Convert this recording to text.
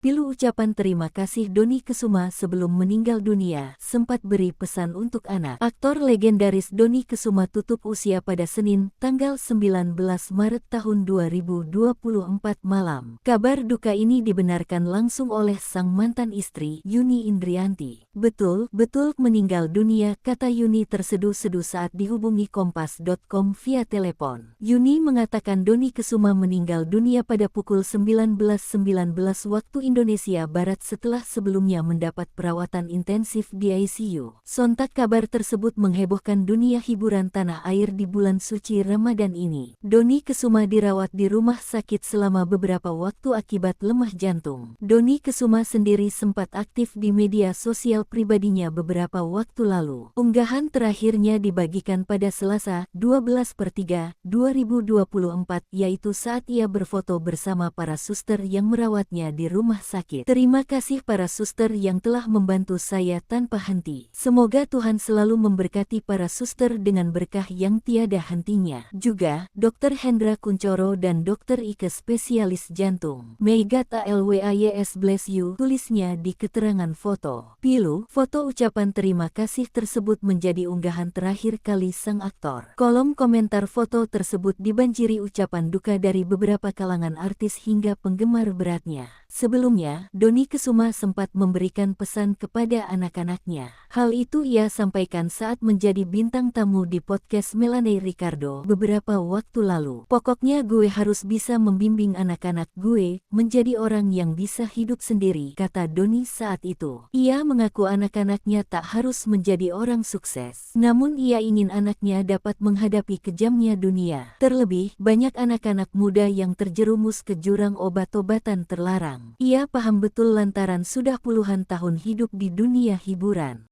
Pilu ucapan terima kasih Dony Kesuma sebelum meninggal dunia, sempat beri pesan untuk anak. Aktor legendaris Dony Kesuma tutup usia pada Senin, tanggal 19 Maret tahun 2024 malam. Kabar duka ini dibenarkan langsung oleh sang mantan istri, Yuni Indrianti. Betul meninggal dunia, kata Yuni terseduh-seduh saat dihubungi Kompas.com via telepon. Yuni mengatakan Dony Kesuma meninggal dunia pada pukul 19.19 waktu Indonesia Barat setelah sebelumnya mendapat perawatan intensif di ICU. Sontak kabar tersebut menghebohkan dunia hiburan tanah air di bulan suci Ramadan ini. Dony Kesuma dirawat di rumah sakit selama beberapa waktu akibat lemah jantung. Dony Kesuma sendiri sempat aktif di media sosial pribadinya beberapa waktu lalu. Unggahan terakhirnya dibagikan pada Selasa, 12/3, 2024, yaitu saat ia berfoto bersama para suster yang merawatnya di rumah sakit. Terima kasih para suster yang telah membantu saya tanpa henti. Semoga Tuhan selalu memberkati para suster dengan berkah yang tiada hentinya. Juga, Dr. Hendra Kuncoro dan Dr. Ike spesialis jantung. May God always bless you, tulisnya di keterangan foto. Pilu, foto ucapan terima kasih tersebut menjadi unggahan terakhir kali sang aktor. Kolom komentar foto tersebut dibanjiri ucapan duka dari beberapa kalangan artis hingga penggemar beratnya. Sebelumnya, Dony Kesuma sempat memberikan pesan kepada anak-anaknya. Hal itu ia sampaikan saat menjadi bintang tamu di podcast Melanie Ricardo beberapa waktu lalu. Pokoknya gue harus bisa membimbing anak-anak gue menjadi orang yang bisa hidup sendiri, kata Dony saat itu. Ia mengaku anak-anaknya tak harus menjadi orang sukses, namun ia ingin anaknya dapat menghadapi kejamnya dunia. Terlebih, banyak anak-anak muda yang terjerumus ke jurang obat-obatan terlarang. Ia paham betul lantaran sudah puluhan tahun hidup di dunia hiburan.